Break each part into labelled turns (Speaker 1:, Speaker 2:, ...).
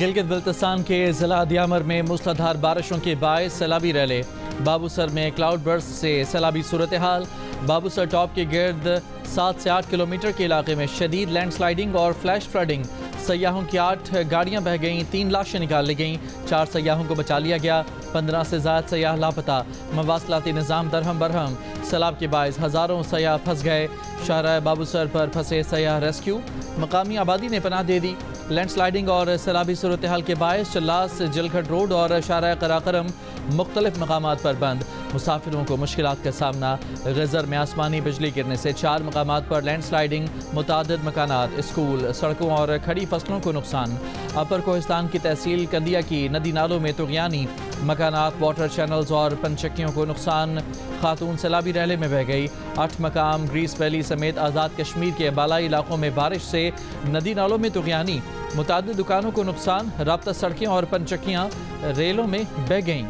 Speaker 1: गिलगित बल्तिस्तान के ज़िला दियामर में मूसलाधार बारिशों के बायस सैलाबी रैले। बाबूसर में क्लाउड बर्स्ट से सैलाबी सूरत हाल। बाबूसर टॉप के गिर्द 7 से 8 किलोमीटर के इलाके में शदीद लैंडस्लाइडिंग और फ्लैश फ्लडिंग। सयाहों की 8 गाड़ियां बह गईं, 3 लाशें निकाल ली गईं, 4 सयाहों को बचा लिया गया। 15 से ज़्यादा सयाह लापता। मवासलाती निज़ाम दरहम बरहम। सैलाब के बायस हज़ारों सयाह फंस गए। शाहराह बाबूसर पर फंसे सयाह रेस्क्यू। मकामी आबादी ने पनाह दे दी। लैंडस्लाइडिंग और सैलाबी सूरत हाल के बायस चल्लास, जलखट रोड और शाहराह कराकरम मुख्तलिफ मकामात पर बंद। मुसाफिरों को मुश्किलात का सामना। गज़र में आसमानी बिजली गिरने से 4 मकामात पर लैंडस्लाइडिंग। मुतादिद मकानात, स्कूल, सड़कों और खड़ी फसलों को नुकसान। अपर कोहिस्तान की तहसील कंदिया की नदी नालों में तुग़यानी। मकानात, वाटर चैनल्स और पंचक्कियों को नुकसान। खातून सैलाबी रैले में बह गई। 8 मकाम ग्रीस वैली समेत आज़ाद कश्मीर के बालाई इलाकों में बारिश से नदी नालों में तुग़यानी। मुतादिद दुकानों को नुकसान। राब्ता सड़कें और पंचक्कियाँ रेलों में बह गईं।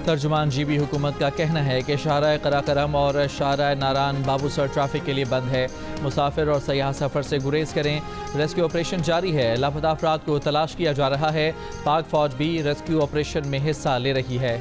Speaker 1: तर्जुमान जीबी हुकूमत का कहना है कि शाहराह कराकरम और शाहराह नारान बाबूसर ट्रैफिक के लिए बंद है। मुसाफिर और सयाह सफ़र से गुरेज करें। रेस्क्यू ऑपरेशन जारी है। लापता अफराद को तलाश किया जा रहा है। पाक फौज भी रेस्क्यू ऑपरेशन में हिस्सा ले रही है।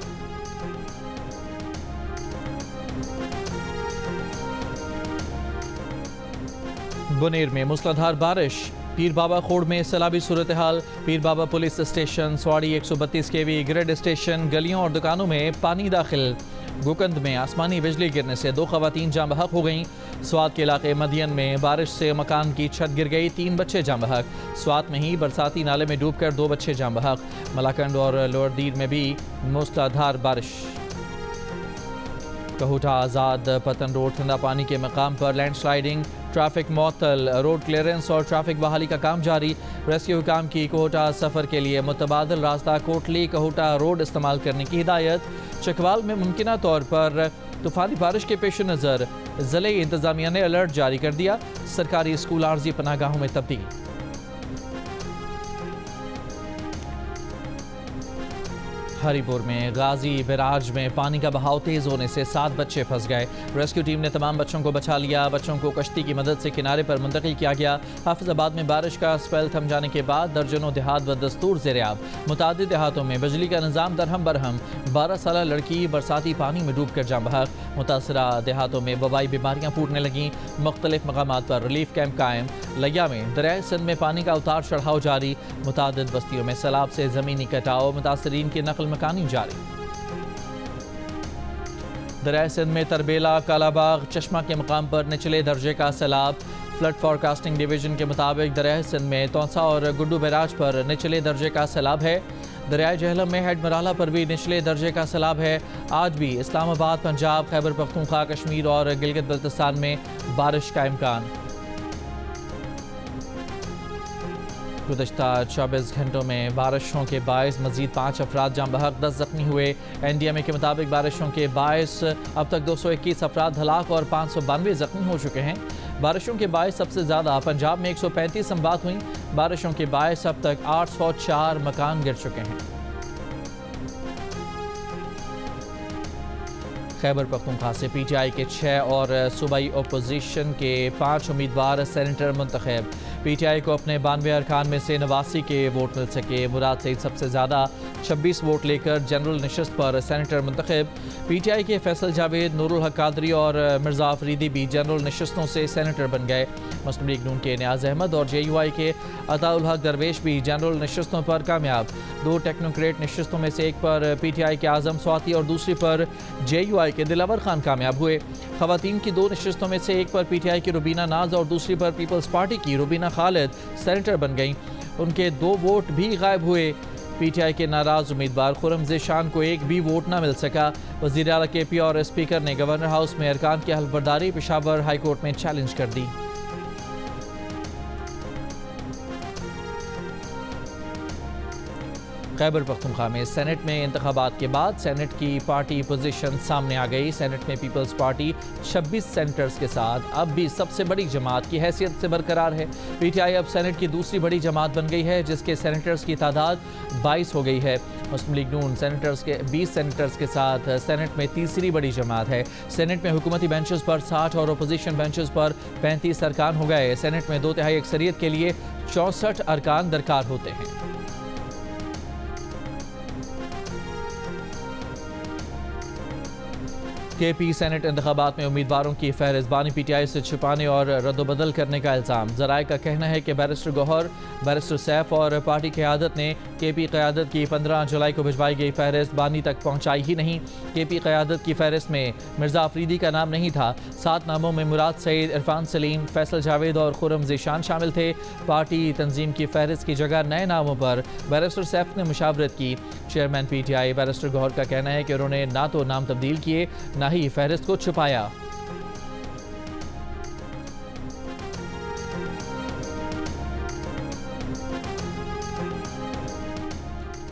Speaker 1: बुनेर में मूसलाधार बारिश। पीर बाबा खोड़ में सैलाबी सूरत हाल। Peer Baba police station, Swadi 132 kV grid station, गलियों और दुकानों में पानी दाखिल। गुकंद में आसमानी बिजली गिरने से 2 खवातीन जाँ बहक हो गईं। स्वात के इलाके मदियन में बारिश से मकान की छत गिर गई, 3 बच्चे जाँ बहक। स्वात में ही बरसाती नाले में डूबकर 2 बच्चे जाँ बहक। मलाकंड और लोअर दीर में भी मूसलाधार बारिश। कहूटा आज़ाद पतन रोड ठंडा पानी के मकाम पर लैंडस्लाइडिंग। ट्रैफिक मअतल। रोड क्लियरेंस और ट्रैफिक बहाली का काम जारी। रेस्क्यू हुकाम की कोहटा सफ़र के लिए मुतबादल रास्ता कोटली कहूटा रोड इस्तेमाल करने की हिदायत। चकवाल में मुमकिना तौर पर तूफ़ानी बारिश के पेश नज़र ज़िले इंतज़ामिया ने अलर्ट जारी कर दिया। सरकारी स्कूल आर्जी पनाहगाहों में तब्दील। हरीपुर में गाजी बैराज में पानी का बहाव तेज होने से 7 बच्चे फंस गए। रेस्क्यू टीम ने तमाम बच्चों को बचा लिया। बच्चों को कश्ती की मदद से किनारे पर मुंतकिल किया गया। हाफिजाबाद में बारिश का स्पेल थम जाने के बाद दर्जनों देहात व दस्तूर ज़ेर-ए-आब। मुतादिद देहातों में बिजली का निज़ाम दरहम बरहम। 12 साला लड़की बरसाती पानी में डूब कर जाँ बहक। मुतासरा देहातों में वबाई बीमारियाँ फूटने लगीं। मुख्तलिफ मकामात पर रिलीफ कैंप कायम। लिया में दरियाए सिंध में पानी का उतार चढ़ाव जारी। मुतादिद बस्तियों में सैलाब से ज़मीनी कटाव। मुतासरीन की नकल मकानी जारी। दरियाए सिंध में तरबेला, कालाबाग, चश्मा के मकाम पर निचले दर्जे का सैलाब। फ्लड फॉरकास्टिंग डिवीजन के मुताबिक दरियाए सिंध में तौसा और गुड्डू बैराज पर निचले दर्जे का सैलाब है। दरियाए जहलम में हेड मराला पर भी निचले दर्जे का सैलाब है। आज भी इस्लामाबाद, पंजाब, खैबर पख्तूनख्वा, कश्मीर और गिलगित बल्तिस्तान में बारिश का इम्कान। गुज़श्ता 24 घंटों में बारिशों के बायस मजीद 5 अफराद जाँ बहक, 10 जख्मी हुए। NDMA के मुताबिक बारिशों के बायस अब तक 221 अफराद हलाक और 592 जख्मी हो चुके हैं। बारिशों के बायस सबसे ज़्यादा पंजाब में 135 अमवात हुई। बारिशों के बायस अब तक 804 मकान गिर चुके हैं। खैबर पख्तूनख्वा से PTI के 6 और सूबाई अपोजिशन के 5 उम्मीदवार सेनेटर मुंतखब। PTI को अपने 92 अरकान में से 89 के वोट मिल सके। मुराद सईद सबसे ज़्यादा 26 वोट लेकर जनरल नशस्त पर सेनेटर मुंतखब। PTI के फैसल जावेद, नूरुल हक कादरी और मिर्ज़ा अफरीदी भी जनरल नशस्तों से सेनेटर बन गए। मुस्लिम लीग नून के नियाज़ अहमद और JUI के अताउल हक दरवेश भी जनरल नशस्तों पर कामयाब। 2 टेक्नोक्रेट नशस्तों में से एक पर PTI के आज़म स्वाति और दूसरी पर JUI के दिलावर खान कामयाब हुए। खवातीन की 2 नशस्तों में से एक पर PTI की रुबीना नाज और दूसरी पर पीपल्स पार्टी की रुबीना खालिद सेनेटर बन गईं। उनके 2 वोट भी गायब हुए। PTI के नाराज उम्मीदवार खुरम ज़ेशान को एक भी वोट न मिल सका। वज़ीर आला KP और स्पीकर ने गवर्नर हाउस में अरकान की हल्फबर्दारी पेशावर हाई कोर्ट में चैलेंज कर दी। खैबर पख्तूनख्वा में सेनेट में इंतखाबात के बाद सेनेट की पार्टी पोजीशन सामने आ गई। सेनेट में पीपल्स पार्टी 26 सेनेटर्स के साथ अब भी सबसे बड़ी जमात की हैसियत से बरकरार है। पीटीआई अब सेनेट की दूसरी बड़ी जमात बन गई है, जिसके सेनेटर्स की तादाद 22 हो गई है। मुस्लिम लीग नून 20 सेनेटर्स के साथ सेनेट में तीसरी बड़ी जमात है। सेनेट में हुकूमती बेंचेस पर 60 और अपोजिशन बेंचेस पर 35 अरकान हो गए। सेनेट में 2/3 अक्सरियत के लिए 64 अरकान दरकार होते हैं। केपी सेनेट इंतखाबात में उम्मीदवारों की फहरिस्तबानी पीटीआई से छुपाने और रद्दबदल करने का इल्ज़ाम। ज़राए का कहना है कि बैरिस्टर गौहर, बैरिस्टर सैफ और पार्टी क़यादत ने केपी क़यादत की 15 जुलाई को भिजवाई गई फहरिस्त बानी तक पहुँचाई ही नहीं। केपी क़यादत की फहरिस्त में मिर्ज़ा अफरीदी का नाम नहीं था। 7 नामों में मुराद सईद, इरफान सलीम, फैसल जावेद और खुर्रम ज़ीशान शामिल थे। पार्टी तंजीम की फहरिस्त की जगह नए नामों पर बैरिस्टर सैफ ने मुशावरत की। चेयरमैन पीटीआई बैरिस्टर गौहर का कहना है कि उन्होंने ना तो नाम तब्दील किए, ना ही फहरिस्त को छुपाया।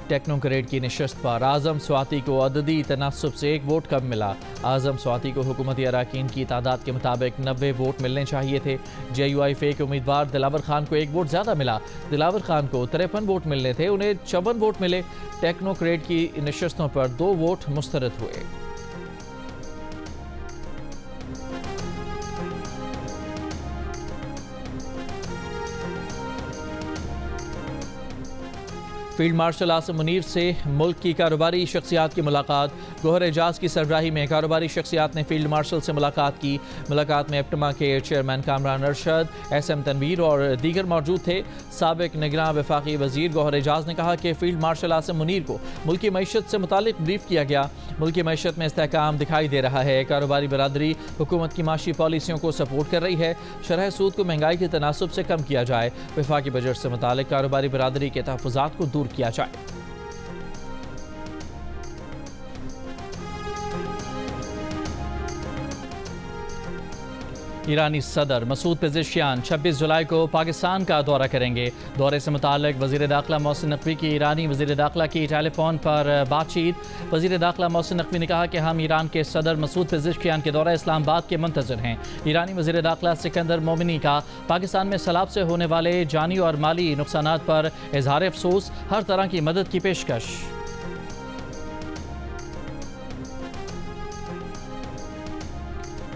Speaker 1: टेक्नोक्रेट की निशस्त पर आज़म स्वाति को अददी तनासुब से 1 वोट कम मिला। आज़म स्वाति को हुकूमती अराकीन की तादाद के मुताबिक 90 वोट मिलने चाहिए थे। JUIF के उम्मीदवार दिलावर खान को 1 वोट ज़्यादा मिला। दिलावर खान को 53 वोट मिलने थे, उन्हें 54 वोट मिले। टेक्नोक्रेट की निशस्तों पर 2 वोट मुस्तरद हुए। फील्ड मार्शल आसिम मुनीर से मुल्क की कारोबारी शख्सियात की मुलाकात। गौहर एजाज की सरबराही में कारोबारी शख्सियात ने फील्ड मार्शल से मुलाकात की। मुलाकात में एप्टमा के चेयरमैन कामरान अरशद, SM तनवीर और दीगर मौजूद थे। साबिक निगरान वफाकी वजीर गौहर एजाज ने कहा कि फील्ड मार्शल आसिम मुनीर को मुल्की मईशत से मुतालिक ब्रीफ किया गया। मुल्की मईशत में इस्तेहकाम दिखाई दे रहा है। कारोबारी बरादरी हुकूमत की माशी पॉलिसियों को सपोर्ट कर रही है। शरह सूद को महंगाई के तनासुब से कम किया जाए। वफाकी बजट से मुतालिक कारोबारी बरादरी के तहफ़्फ़ुज़ात को दूर किया जाए। ईरानी सदर मसूद पेज़ेश्कियान 26 जुलाई को पाकिस्तान का दौरा करेंगे। दौरे से मुताल्लिक़ वज़ीर दाखिला मोहसिन नकवी की ईरानी वज़ीर दाखिला की टेलीफोन पर बातचीत। वज़ीर दाखिला मोहसिन नकवी ने कहा कि हम ईरान के सदर मसूद पेज़ेश्कियान के दौरा इस्लामाबाद के मुंतज़िर हैं। ईरानी वज़ीर दाखिला सिकंदर मोमिनी का पाकिस्तान में सैलाब से होने वाले जानी और माली नुकसानात पर इज़हार अफसोस, हर तरह की मदद की पेशकश।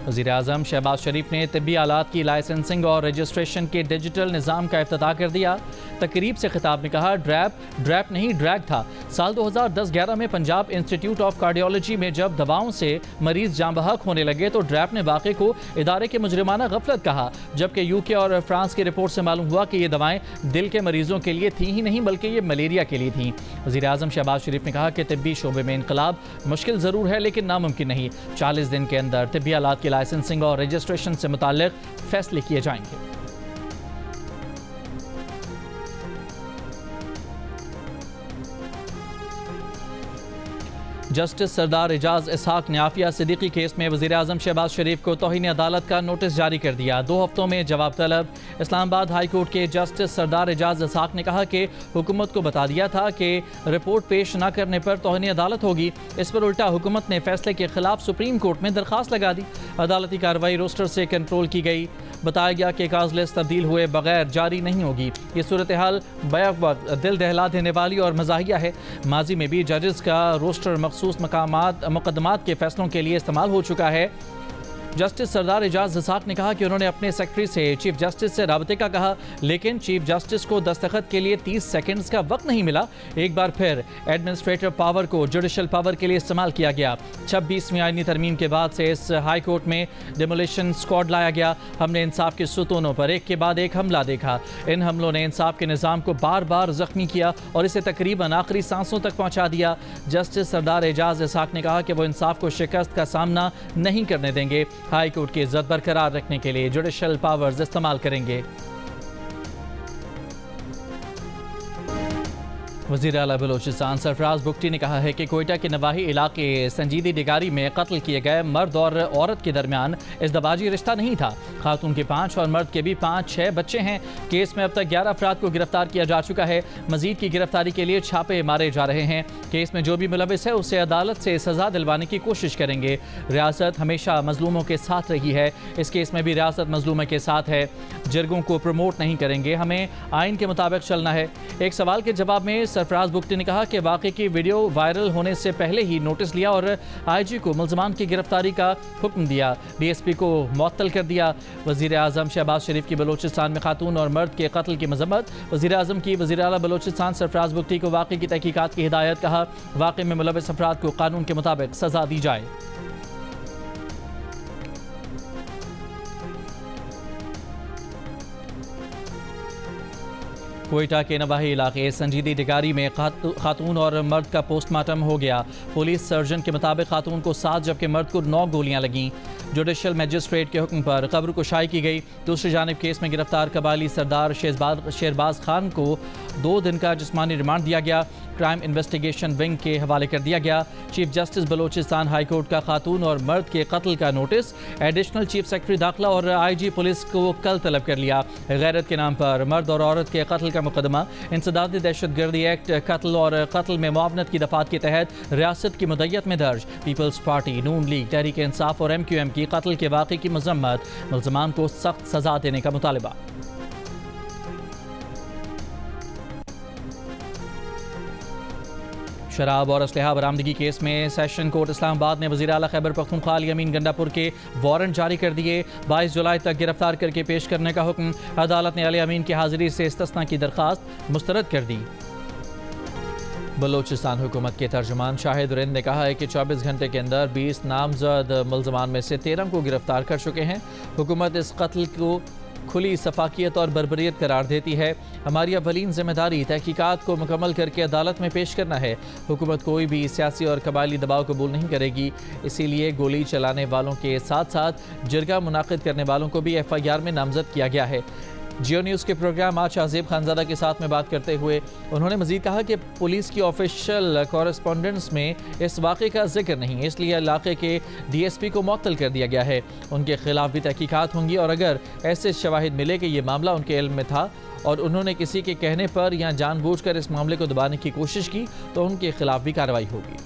Speaker 1: वज़ीर आज़म शहबाज शरीफ ने तिब्बी आलात की लाइसेंसिंग और रजिस्ट्रेशन के डिजिटल निज़ाम का इफ्तिताह कर दिया। तकरीब से खिताब में कहा, ड्रैप नहीं ड्रैग था। साल 2010-11 में पंजाब इंस्टीट्यूट ऑफ कार्डियोलॉजी में जब दवाओं से मरीज जाँ बहक होने लगे तो ड्रैप ने वाक़े को इदारे के मुजरिमाना गफलत कहा, जबकि UK और फ्रांस की रिपोर्ट से मालूम हुआ कि ये दवाएँ दिल के मरीजों के लिए थी ही नहीं बल्कि ये मलेरिया के लिए थीं। वज़ीर आज़म शहबाज शरीफ ने कहा कि तिब्बी शोबे में इनकलाब मुश्किल ज़रूर है लेकिन नामुमकिन नहीं। 40 दिन के अंदर तिब्बी आलात की लाइसेंसिंग और रजिस्ट्रेशन से मुताल्लिक़ फैसले किए जाएंगे। जस्टिस सरदार एजाज इसहाक ने आफिया सिद्दीकी केस में वज़ीर आज़म शहबाज शरीफ को तौहीन अदालत का नोटिस जारी कर दिया। 2 हफ्तों में जवाब तलब। इस्लामाबाद हाई कोर्ट के जस्टिस सरदार एजाज इसहाक ने कहा कि हुकूमत को बता दिया था कि रिपोर्ट पेश न करने पर तौहीन अदालत होगी। इस पर उल्टा हुकूमत ने फैसले के खिलाफ सुप्रीम कोर्ट में दरख्वास्त लगा दी। अदालती कार्रवाई रोस्टर से कंट्रोल की गई। बताया गया कि काज लिस्ट तब्दील हुए बगैर जारी नहीं होगी। ये सूरत हाल बैक वक्त दिल दहला देने वाली और मज़ाहिया है। माजी में भी जजेस का रोस्टर मखसूस मुकदमात के फैसलों के लिए इस्तेमाल हो चुका है। जस्टिस सरदार एजाज इसहाक ने कहा कि उन्होंने अपने सेक्रेटरी से चीफ जस्टिस से राबते का कहा, लेकिन चीफ जस्टिस को दस्तखत के लिए 30 सेकंड्स का वक्त नहीं मिला। एक बार फिर एडमिनिस्ट्रेटिव पावर को जुडिशल पावर के लिए इस्तेमाल किया गया। 26वीं आईनी तरमीम के बाद से इस हाई कोर्ट में डिमोलिशन स्क्वाड लाया गया। हमने इंसाफ के सुतूनों पर एक के बाद एक हमला देखा। इन हमलों ने इंसाफ के निज़ाम को बार बार जख्मी किया और इसे तकरीबन आखिरी सांसों तक पहुँचा दिया। जस्टिस सरदार एजाज इसहाक ने कहा कि वो इंसाफ को शिकस्त का सामना नहीं करने देंगे। हाई कोर्ट की इज्जत बरकरार रखने के लिए जुडिशल पावर्स इस्तेमाल करेंगे। वज़ीर आला बलोचिस्तान सरफराज बुगटी ने कहा है कि कोयटा के नवाही इलाके संजीदी डिगारी में कत्ल किए गए मर्द और औरत के दरमियान इज़्दवाजी रिश्ता नहीं था। खातून के 5 और मर्द के भी 5-6 बच्चे हैं। केस में अब तक 11 अफराद को गिरफ्तार किया जा चुका है। मजीद की गिरफ्तारी के लिए छापे मारे जा रहे हैं। केस में जो भी मुलविस है उसे अदालत से सजा दिलवाने की कोशिश करेंगे। रियासत हमेशा मजलूमों के साथ रही है, इस केस में भी रियासत मजलूम के साथ है। जरगों को प्रमोट नहीं करेंगे, हमें आइन के मुताबिक चलना है। एक सवाल के जवाब में सरफराज बुगटी ने कहा कि वाक़े की वीडियो वायरल होने से पहले ही नोटिस लिया और IG को मुल्ज़मान की गिरफ्तारी का हुक्म दिया। DSP को मुअत्तल कर दिया। वज़ीर आज़म शहबाज शरीफ की बलोचिस्तान में खातून और मर्द के कत्ल की मजम्मत। वज़ीर आज़म की वज़ीर आला बलोचिस्तान सरफराज बुगटी को वाक़े की तहकीकात की हिदायत। कहा वाक़े में मुलविस अफराद को कानून के मुताबिक सज़ा दी जाए। कोयटा के नवाही इलाके संजीदी डिगारी में खातून और मर्द का पोस्टमार्टम हो गया। पुलिस सर्जन के मुताबिक खातून को 7 जबकि मर्द को 9 गोलियां लगीं। जुडिशल मजिस्ट्रेट के हुक्म पर कब्र कुशाई की गई। दूसरी जानिब केस में गिरफ्तार कबायली सरदार शेरबाज खान को 2 दिन का जिस्मानी रिमांड दिया गया। क्राइम इन्वेस्टिगेशन विंग के हवाले कर दिया गया। Chief justice Balochistan high court का खातून और मर्द के कत्ल का नोटिस एडिशनल चीफ सेक्रेटरी दाखिला और IG पुलिस को कल तलब कर लिया। गैरत के नाम पर मर्द और औरत के कत्ल का मुकदमा इंसदादी दहशतगर्दी एक्ट कत्ल और कत्ल में मुआवनत की दफात के तहत रियासत की मुद्दत में दर्ज। पीपल्स पार्टी, नून लीग, तहरीक इंसाफ और MQM की कत्ल के वाक़े की मजम्मत। मुल्ज़मान को सख्त सजा देने का मुतालबा। शराब और असलहा बरामदगी केस में सेशन कोर्ट इस्लामाबाद ने वज़ीर आला खैबर पख्तूनख्वा अली अमीन गंडापुर के वारंट जारी कर दिए। 22 जुलाई तक गिरफ्तार करके पेश करने का हुक्म। अदालत ने अली अमीन की हाजिरी से इस्तिस्ना की दरख्वास्त मुस्तरद कर दी। बलोचिस्तान हुकूमत के तर्जुमान शाहिद रिंद ने कहा है कि 24 घंटे के अंदर 20 नामजद मुल्ज़मान में से 13 को गिरफ्तार कर चुके हैं। हुकूमत इस कत्ल को खुली सफाकियत और बर्बरियत करार देती है। हमारी अवलीन जिम्मेदारी तहकीकात को मुकम्मल करके अदालत में पेश करना है। हुकूमत कोई भी सियासी और कबायली दबाव कबूल नहीं करेगी। इसीलिए गोली चलाने वालों के साथ साथ जरगा मुनाकिद करने वालों को भी FIR में नामजद किया गया है। जियो न्यूज़ के प्रोग्राम आज शाहजेब खानजादा के साथ में बात करते हुए उन्होंने मजीद कहा कि पुलिस की ऑफिशियल कॉरेस्पॉन्डेंस में इस वाक़े का जिक्र नहीं, इसलिए इलाके के DSP को मुअत्तल कर दिया गया है। उनके खिलाफ भी तहकीकात होंगी और अगर ऐसे शवाहिद मिले कि ये मामला उनके इल्म में था और उन्होंने किसी के कहने पर या जानबूझकर इस मामले को दबाने की कोशिश की तो उनके खिलाफ भी कार्रवाई होगी।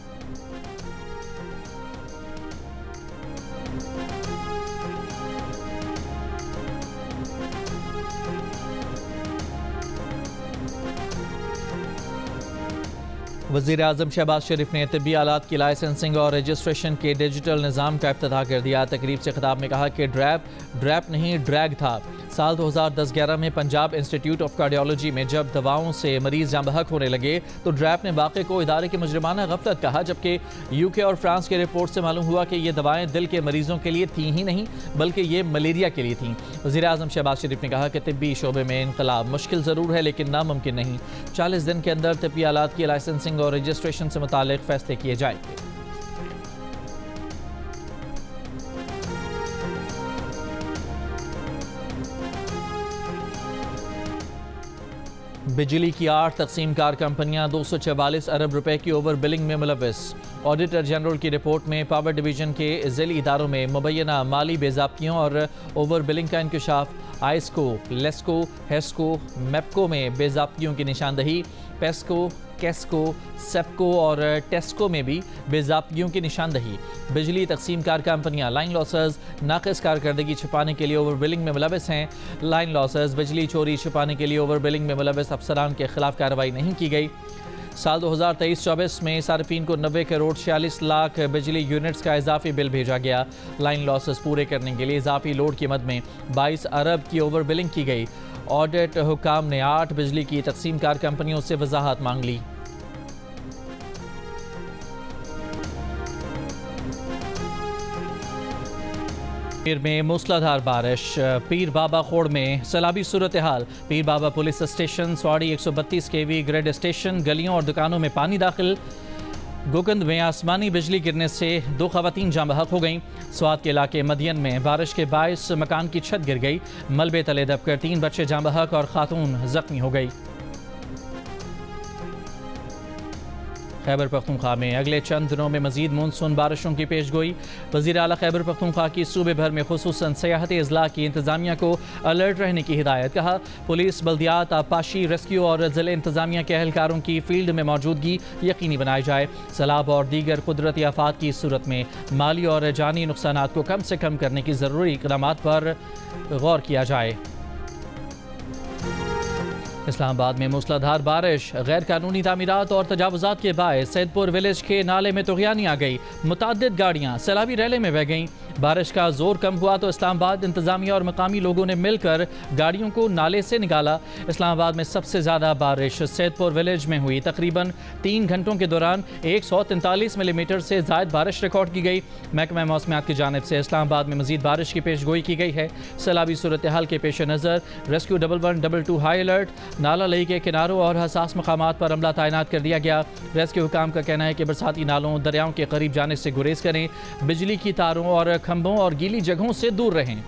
Speaker 1: वज़ीर आज़म शहबाज शरीफ ने तिब्बी आलात की लाइसेंसिंग और रजिस्ट्रेशन के डिजिटल निज़ाम का इफ्तिताह कर दिया। तकरीब से खिताब में कहा कि ड्रैप नहीं ड्रैग था। साल 2010-11 में पंजाब इंस्टीट्यूट ऑफ कार्डियोलॉजी में जब दवाओं से मरीज जाँ बहक होने लगे तो ड्रैप ने वाक़े को इदारे की मुजरिमाना गफलत कहा, जबकि UK और फ्रांस के रिपोर्ट से मालूम हुआ कि ये दवाएं दिल के मरीजों के लिए थी ही नहीं बल्कि ये मलेरिया के लिए थीं। वज़ीर आज़म शहबाज शरीफ ने कहा कि तिब्बी शोबे में इनकलाब मुश्किल ज़रूर है लेकिन नामुमकिन नहीं। 40 दिन के अंदर तिब्बी आलात की लाइसेंसिंग और रजिस्ट्रेशन से मुतालिक फैसले किए जाएंगे। बिजली की 8 तकसीमकार कंपनियां 244 अरब रुपए की ओवर बिलिंग में मुलव्वस। ऑडिटर जनरल की रिपोर्ट में पावर डिवीजन के ज़िली इदारों में मुबैना माली बेज़ाब्तियों और ओवर बिलिंग का इंकशाफ। आइस्को, लेस्को, हेस्को, मेप्को में बेज़ाब्तियों की निशानदही। पेस्को, कैस्को, सेप्को और टेस्को में भी बेज़ाब्तियों की निशानदही। बिजली तकसीमकार कंपनियां लाइन लॉसेस नाक़िस कारकर्दगी छिपाने के लिए ओवर बिलिंग में मुलव्वस हैं। लाइन लॉसेस बिजली चोरी छिपाने के लिए ओवर बिलिंग में मुलव्वस अफसरान के खिलाफ कार्रवाई नहीं की गई। साल 2023-24 में सार्फिन को 90 करोड़ 46 लाख बिजली यूनिट्स का इजाफी बिल भेजा गया। लाइन लॉसेस पूरे करने के लिए इजाफी लोड की मद में 22 अरब की ओवर बिलिंग की गई। ऑडिट हुकाम ने 8 बिजली की तकसीमकार कंपनियों से वजाहत मांग ली। पीर में मूसलाधार बारिश। पीर बाबा खोड़ में सैलाबी सूरत हाल। Peer Baba police station, Swadi 132 kV grid station, गलियों और दुकानों में पानी दाखिल। गोकंद में आसमानी बिजली गिरने से 2 खवातीन जाँ बहक हो गईं। स्वात के इलाके मदियन में बारिश के बायस मकान की छत गिर गई। मलबे तले दबकर 3 बच्चे जाँ बहक और खातून जख्मी हो गई। खैबर पख्तूनख्वा में अगले चंद दिनों में मजीद मानसून बारिशों की पेशगोई। वज़ीर आला खैबर पख्तूनख्वा की सूबे भर में खुसूसन सियाहती अजला की इंतजामिया को अलर्ट रहने की हिदायत। कहा, पुलिस, बल्दियात, आबपाशी, रेस्क्यू और ज़िले इंतजामिया के अहलकारों की फील्ड में मौजूदगी यकीनी बनाई जाए। सैलाब और दीगर कुदरती आफात की सूरत में माली और जानी नुकसानात को कम से कम करने की ज़रूरी इक़दामात पर गौर किया जाए। इस्लामाबाद में मूसलाधार बारिश, गैर कानूनी तामीरात और तजावुजात के बायस सैदपुर विलेज के नाले में तुग़यानी आ गई। मुतअद्दिद गाड़ियाँ सैलाबी रैले में बह गईं। बारिश का जोर कम हुआ तो इस्लामाबाद इंतजामिया और मकामी लोगों ने मिलकर गाड़ियों को नाले से निकाला। इस्लामाबाद में सबसे ज़्यादा बारिश सैदपुर विलेज में हुई। तकरीबन 3 घंटों के दौरान 143 मिलीमीटर से ज़ायद बारिश रिकॉर्ड की गई। महकमा मौसमियात की जानिब से इस्लामाबाद में मजीद बारिश की पेशगोई की गई है। सैलाबी सूरत हाल के पेश नज़र रेस्क्यू 1122 हाई अलर्ट, नाला लई के किनारों और हसास मकामात पर अमला तैनात कर दिया गया। रेस्क्यू हुकाम का कहना है कि बरसाती नालों, दरियाओं के करीब जाने से गुरेज करें। बिजली की तारों और खंभों और गीली जगहों से दूर रहें।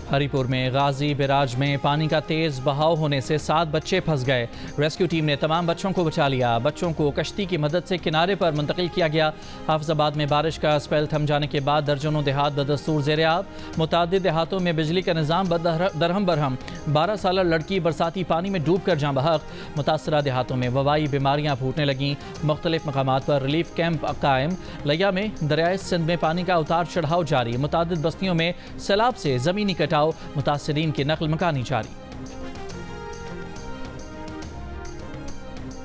Speaker 1: हरीपुर में गाजी बैराज में पानी का तेज बहाव होने से 7 बच्चे फंस गए। रेस्क्यू टीम ने तमाम बच्चों को बचा लिया। बच्चों को कश्ती की मदद से किनारे पर मुंतकिल किया गया। हाफिजाबाद में बारिश का स्पेल थम जाने के बाद दर्जनों देहात बदस्तूर ज़ेर-ए-आब। मुतादिद देहातों में बिजली का निज़ाम दरहम बरहम। 12 साल लड़की बरसाती पानी में डूब कर जाँ बहक। मुतासरा देहातों में वबाई बीमारियाँ फूटने लगीं। मुख्तलिफ मकामात पर रिलीफ कैंप कायम। लिया में दरियाए सिंध में पानी का उतार चढ़ाव जारी। मुतादिद बस्तियों में सैलाब से ज़मीनी कटाव, मुतासिरीन की नकल मकानी जारी।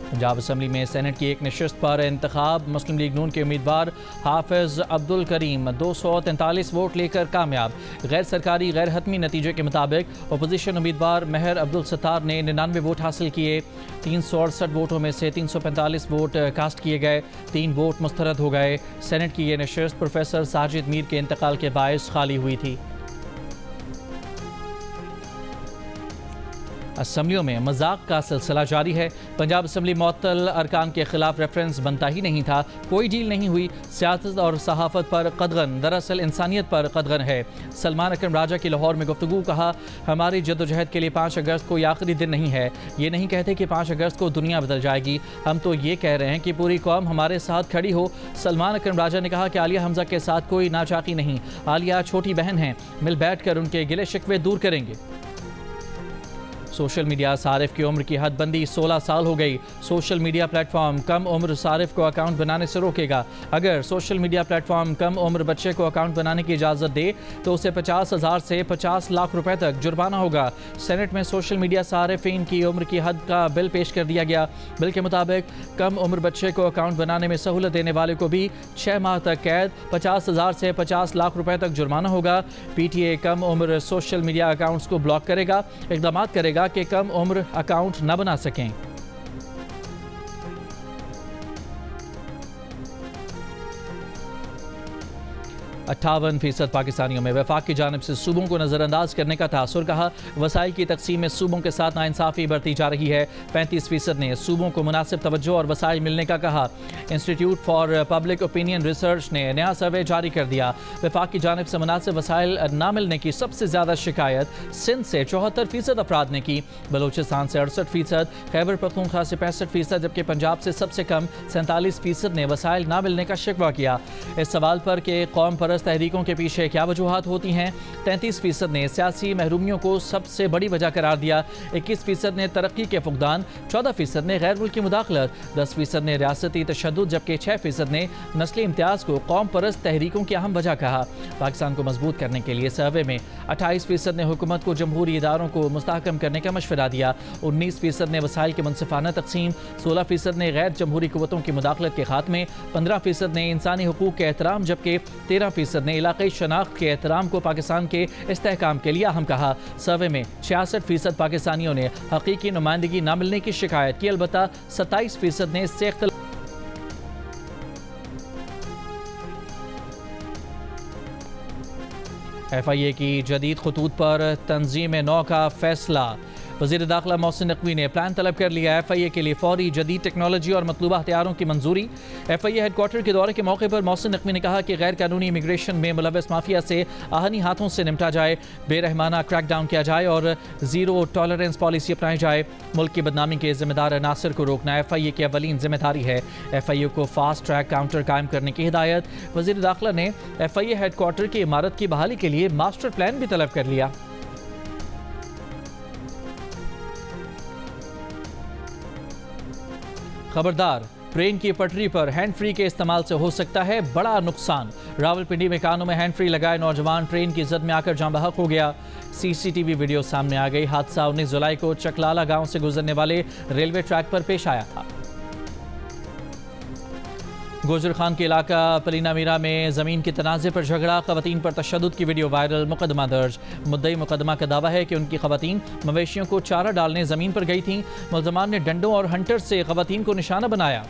Speaker 1: पंजाब असम्बली में सेनेट की एक नशिस्त पर इंतखाब। मुस्लिम लीग नून के उम्मीदवार हाफिज अब्दुल करीम 243 वोट लेकर कामयाब। गैर सरकारी गैर हतमी नतीजे के मुताबिक अपोजिशन उम्मीदवार महर अब्दुल सत्तार ने 99 वोट हासिल किए। 368 वोटों में से 345 वोट कास्ट किए गए, 3 वोट मुस्तरद हो गए। सेनेट की यह नशिस्त प्रोफेसर साजिद मीर के इंतकाल के बायस खाली हुई थी। असम्बलियों में मजाक का सिलसिला जारी है। पंजाब असम्बली मुअत्तल अरकान के खिलाफ रेफरेंस बनता ही नहीं था। कोई डील नहीं हुई। सियासत और सहाफ़त पर कदगन दरअसल इंसानियत पर कदगन है। सलमान अकरम राजा की लाहौर में गुफ्तगू। कहा, हमारी जद्दोजहद के लिए 5 अगस्त को आखिरी दिन नहीं है। ये नहीं कहते कि 5 अगस्त को दुनिया बदल जाएगी। हम तो ये कह रहे हैं कि पूरी कौम हमारे साथ खड़ी हो। सलमान अकरम राजा ने कहा कि आलिया हमजा के साथ कोई नाचाकी नहीं। आलिया छोटी बहन हैं। मिल बैठ कर उनके गिले शिकवे दूर करेंगे। सोशल मीडिया सारिफ की उम्र की हदबंदी 16 साल हो गई। सोशल मीडिया प्लेटफॉर्म कम उम्र सारिफ को अकाउंट बनाने से रोकेगा। अगर सोशल मीडिया प्लेटफॉर्म कम उम्र बच्चे को अकाउंट बनाने की इजाज़त दे तो उसे 50,000 से 50 लाख रुपए तक जुर्माना होगा। सेनेट में सोशल मीडिया सारिफीन की उम्र की हद का बिल पेश कर दिया गया। बिल के मुताबिक कम उम्र बच्चे को अकाउंट बनाने में सहूलत देने वाले को भी 6 माह तक कैद, 50,000 से 50 लाख रुपए तक जुर्माना होगा। PTA कम उम्र सोशल मीडिया अकाउंट्स को ब्लॉक करेगा। इक़दाम करेगा कि कम उम्र अकाउंट न बना सकें। 58% पाकिस्तानियों में वफाक की जानिब से सूबों को नज़रअंदाज करने का तासुर। कहा, वसाइल की तकसीम में सूबों के साथ नाइंसाफ़ी बढ़ती जा रही है। 35% ने सूबों को मुनासिब तवज्जो और वसाइल मिलने का कहा। Institute for public opinion research ने नया सर्वे जारी कर दिया। वफाक की जानिब से मुनासिब वसाइल न मिलने की सबसे ज़्यादा शिकायत सिंध से 74% अफराद ने की, बलोचिस्तान से 68%, खैबर पख्तूनख्वा से 65%, जबकि पंजाब से सबसे कम 47% ने वसाइल न मिलने का शिकवा किया। इस सवाल पर कि कौम परस्त तहरीकों के पीछे क्या वजूहात होती हैं, 33% ने सियासी महरूमियों को सबसे बड़ी वजह करार दिया। 21% ने तरक्की के फुकदान, 14% ने गैर मुल्की मुदाखलत, 10% ने रियासती तशद्दुद, जबकि 6% ने नस्ली इम्तियाज़ को कौम परस्त तहरीकों की अहम वजह कहा। पाकिस्तान को मजबूत करने के लिए सर्वे में 28% ने हुकूमत को जमहूरी इदारों को मुस्तहकम करने का मशवरा दिया। 19% ने वसाइल की मुनसिफाना तकसीम, 16% ने गैर जमहूरी कुव्वतों की मुदाखलत के खात्मे, 15% ने इंसानी हुकूक के एहतराम, जबकि 13% ने इलाक़ाई शनाख्त के एहतराम को पाकिस्तान के इस्तेहकाम के लिए अहम कहा। सर्वे में 66% पाकिस्तानियों ने हकीकी नुमाइंदगी न मिलने की शिकायत की, अलबत्ता 27% ने इससे इख्तिलाफ। FIA की जदीद खतूत पर तंजीम 9 का फैसला। वज़ीर दाखिला मोहसिन नकवी ने प्लान तलब कर लिया। FIA के लिए फौरी जदीद टेक्नोलॉजी और मतलूबा हथियारों की मंजूरी। FIA हेडक्वार्टर के दौरे के मौके पर मोहसिन नकवी ने कहा कि गैर कानूनी इमिग्रेशन में मुलव्वस माफिया से आहनी हाथों से निपटा जाए, बेरहमाना क्रैकडाउन किया जाए और जीरो टॉलरेंस पॉलिसी अपनाई जाए। मुल्क की बदनामी के जिम्मेदार अनासर को रोकना FIA की अवलीन जिम्मेदारी है। FIA को फास्ट ट्रैक काउंटर कायम करने की हिदायत। वज़ीर दाखिला ने FIA हेडक्वार्टर की इमारत की बहाली के लिए मास्टर प्लान भी तलब कर लिया। खबरदार, ट्रेन की पटरी पर हैंड फ्री के इस्तेमाल से हो सकता है बड़ा नुकसान। रावलपिंडी में कानों में हैंड फ्री लगाए नौजवान ट्रेन की जद में आकर जाँ बहक हो गया। CCTV वीडियो सामने आ गई। हादसा 19 जुलाई को चकलाला गांव से गुजरने वाले रेलवे ट्रैक पर पेश आया था। गोजर खान के इलाका पलीना मीरा में ज़मीन के तनाज़े पर झगड़ा, ख़वातीन पर तशद्दुद की वीडियो वायरल, मुकदमा दर्ज। मुद्दई मुकदमा का दावा है कि उनकी ख़वातीन मवेशियों को चारा डालने ज़मीन पर गई थीं। मुल्ज़मान ने डंडों और हंटर से ख़वातीन को निशाना बनाया।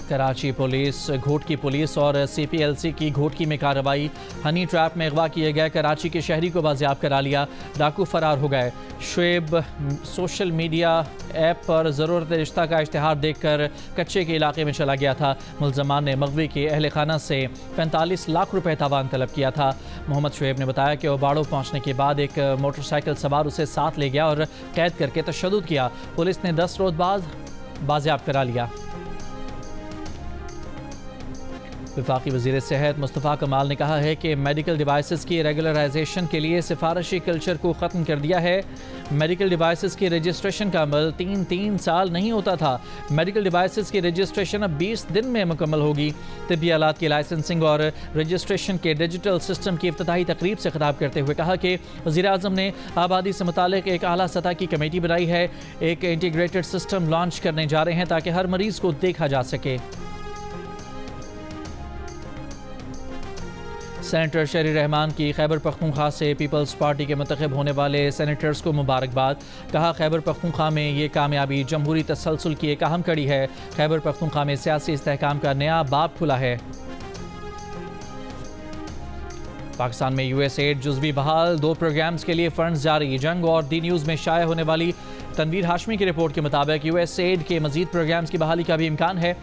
Speaker 1: कराची पुलिस, घोटकी पुलिस और CPLC की घोटकी में कार्रवाई। हनी ट्रैप में अगवा किए गए कराची के शहरी को बाजियाब करा लिया। डाकू फरार हो गए। शुएब सोशल मीडिया ऐप पर ज़रूरत रिश्ता का इश्तिहार देखकर कच्चे के इलाके में चला गया था। मुल्ज़मान ने मगवी के अहल खाना से 45 लाख रुपए तावान तलब किया था। मोहम्मद शुएब ने बताया कि ओबाड़ो पहुँचने के बाद एक मोटरसाइकिल सवार उसे साथ ले गया और कैद करके तशद्दुद किया। पुलिस ने 10 रोज़ बाद बाजियाब करा लिया। वफाकी वज़ीर सेहत मुस्तफ़ा कमाल ने कहा है कि मेडिकल डिवाइसेस की रेगुलराइजेशन के लिए सिफारशी कल्चर को ख़त्म कर दिया है। मेडिकल डिवाइसेस की रजिस्ट्रेशन का अमल 3 साल नहीं होता था। मेडिकल डिवाइसेस की रजिस्ट्रेशन अब 20 दिन में मुकम्मल होगी। तिब्बी आलात की लाइसेंसिंग और रजिस्ट्रेशन के डिजिटल सिस्टम की इफ्तिताही तकरीब से खिताब करते हुए कहा कि वज़ीर आज़म ने आबादी से मुतालिक एक आला सतह की कमेटी बनाई है। एक इंटीग्रेटेड सिस्टम लॉन्च करने जा रहे हैं ताकि हर मरीज़ को देखा जा सके। सेनेटर शहरी रहमान की खैबर पख्तूनख्वा से पीपल्स पार्टी के मुंतखब होने वाले सेनेटर्स को मुबारकबाद। कहा, खैबर पख्तूनख्वा में ये कामयाबी जमहूरी तसलसल की एक अहम कड़ी है। खैबर पख्तूनख्वा में सियासी इस्तेहकाम का नया बाब खुला है। पाकिस्तान में USAID जुज़वी बहाल, 2 प्रोग्राम्स के लिए फंड्स जारी। जंग और दी न्यूज़ में शाया होने वाली तनवीर हाशमी की रिपोर्ट के मुताबिक USAID के मजीद प्रोग्राम्स की बहाली का भी इम्कान है।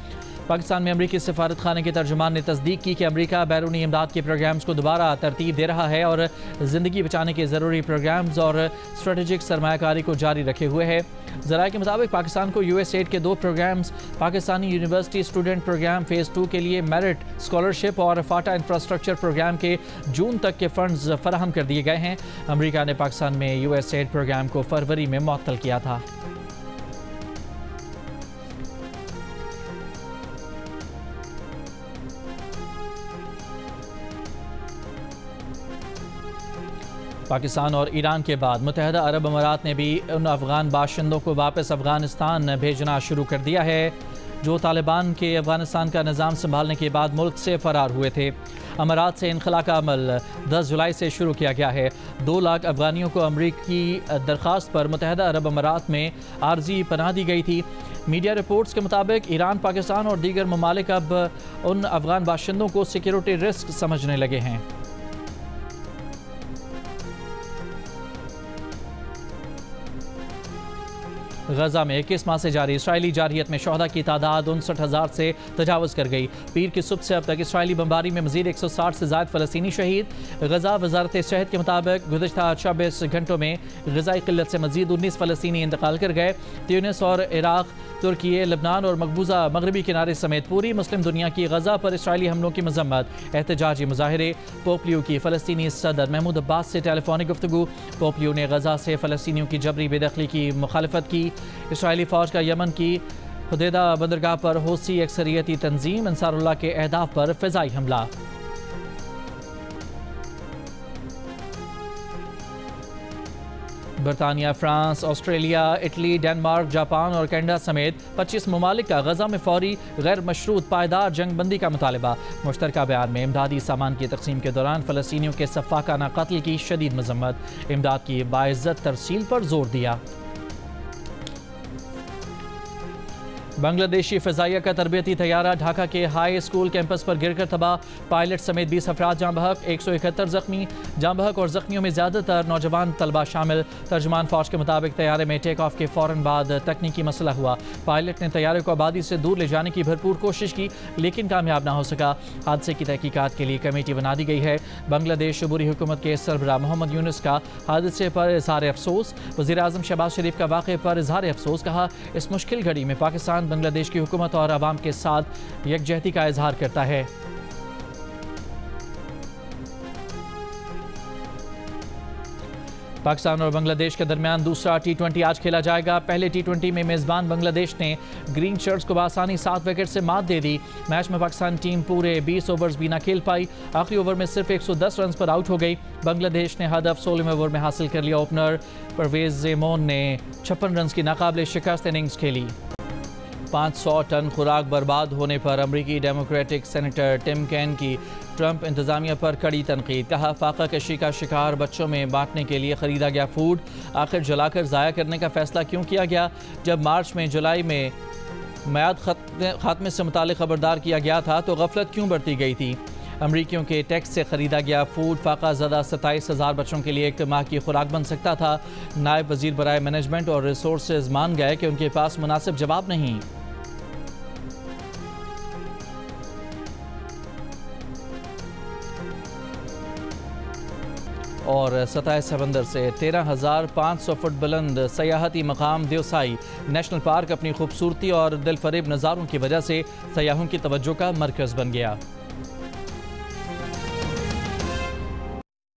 Speaker 1: पाकिस्तान में अमरीकी सफारत खाने के तर्जुमान ने तस्दीक की कि अमरीका बैरूनी इमदाद के प्रोग्राम्स को दोबारा तरतीब दे रहा है और ज़िंदगी बचाने के ज़रूरी प्रोग्राम्स और स्ट्रेटेजिक सरमायाकारी को जारी रखे हुए है। ज़राए के मुताबिक पाकिस्तान को USAID के 2 programs, Pakistani university student program phase 2 के लिए मेरिट स्कॉलरशिप और फाटा इंफ्रास्ट्रक्चर प्रोग्राम के जून तक के फ़ंड्स फराहम कर दिए गए हैं। अमरीका ने पाकिस्तान में USAID प्रोग्राम को फरवरी में मुअत्तल किया था। पाकिस्तान और ईरान के बाद मुत्तहिदा अरब अमारात ने भी उन अफ़गान बाशिंदों को वापस अफ़गानिस्तान भेजना शुरू कर दिया है जो तालिबान के अफ़गानिस्तान का निज़ाम संभालने के बाद मुल्क से फ़रार हुए थे। अमारात से इनखला का अमल 10 जुलाई से शुरू किया गया है। 2 लाख अफ़गानियों को अमरीकी दरख्वास्त पर मुत्तहिदा अरब अमारात में आर्जी पनाह दी गई थी। मीडिया रिपोर्ट्स के मुताबिक ईरान, पाकिस्तान और दीगर ममालिक अब उन अफ़गान बाशिंदों को सिक्योरिटी रिस्क समझने लगे हैं। गजा में 21 माह से जारी इसराइली जारहियत में शोहदा की तादाद 59,000 से तजावज़ कर गई। पीर की सुबह से अब तक इसराइली बमबारी में मजीद 160 से ज़ायद फ़लस्तीनी शहीद। गजा वजारत सेहत के मुताबिक गुज़श्ता 24 घंटों में ग़िज़ाई क़िल्लत से मजीद 19 फ़लस्तीनी इंतकाल कर गए। ट्यूनिस और इराक़, तुर्की, लबनान और मकबूजा मगरबी किनारे समेत पूरी मुस्लिम दुनिया की गजा पर इसराइली हमलों की मजम्मत। एहतजाजी मुजाहरे। पोपलियो की फ़लस्तीनी सदर महमूद अब्बास से टेलीफोनिक गुफ्तगू। पोपलियो ने गजा से फ़लस्तीनियों की जबरी बेदखली की मुखालफत की। इसराइली फ़ौज का यमन की हुदैदा बंदरगाह पर हौसी अक्सरियती तंजीम अंसारुल्लाह के अहदाफ पर फ़िज़ाई हमला। बरतानिया, France, Australia, Italy, Denmark, Japan और कनाडा समेत 25 ममालिक का गजा में फौरी गैर मशरूत पायदार जंगबंदी का मुतालबा। मुश्तरका बयान में इमदादी सामान की तकसीम के दौरान फ़लस्तीनियों के सफ़ाकाना कत्ल की शदीद मजम्मत। इमदाद की बाइज़्ज़त तरसील पर जोर दिया। बांग्लादेशी फ़िज़ाइया का तरबियती तैयारा ढाका के हाई स्कूल कैंपस पर गिरकर तबाह। पायलट समेत 20 अफराद जाँ बहक, 171 जख्मी। जाँ बहक और जख्मियों में ज़्यादातर नौजवान तलबा शामिल। तर्जुमान फौज के मुताबिक तैयारे में टेक ऑफ के फ़ौरन बाद तकनीकी मसला हुआ। पायलट ने तैयारे को आबादी से दूर ले जाने की भरपूर कोशिश की लेकिन कामयाब ना हो सका। हादसे की तहकीकात के लिए कमेटी बना दी गई है। बांग्लादेश अबूरी हुकूमत के सरबराह मोहम्मद यूनुस का हादसे पर इज़हार अफसोस। वज़ीर आज़म शहबाज शरीफ का वाक़े पर इज़हार अफसोस। कहा, इस मुश्किल घड़ी में पाकिस्तान बांग्लादेश की हुकूमत और अवाम के साथ यकजहती का इजहार करता है। पाकिस्तान और बांग्लादेश के दरमियान दूसरा T20 आज खेला जाएगा। पहले T20 में मेज़बान बांग्लादेश ने ग्रीन शर्ट्स को बआसानी 7 विकेट से मात दे दी। मैच में पाकिस्तान टीम पूरे 20 ओवर्स भी ना खेल पाई। आखिरी ओवर में सिर्फ 110 रन पर आउट हो गई। बांग्लादेश ने हदफ 16वें ओवर में हासिल कर लिया। ओपनर परवेज ज़ेमोन ने 56 रन की नाकाबिले शिकस्त इनिंग्स खेली। 500 टन खुराक बर्बाद होने पर अमरीकी डेमोक्रेटिक सेनेटर टिम कैन की ट्रंप इंतजामिया पर कड़ी तनकीद। कहा, फाका कशी का शिकार बच्चों में बांटने के लिए खरीदा गया फूड आखिर जलाकर ज़ाया करने का फैसला क्यों किया गया, जब मार्च में जुलाई में मियाद खात्मे से मुतालिक खबरदार किया गया था तो गफलत क्यों बरती गई थी। अमरीकियों के टैक्स से ख़रीदा गया फूड फाका ज़दा 27,000 बच्चों के लिए 1 माह की खुराक बन सकता था। नायब वज़ीर बराए मैनेजमेंट और रिसोर्सेज मान गए कि उनके पास मुनासिब जवाब नहीं। और सतह समंदर से 13,500 फुट बुलंद सयाहती मकाम देवसाई नेशनल पार्क अपनी खूबसूरती और दिलफरेब नज़ारों की वजह से सयाहों की तवज्जो का मरकज़ बन गया।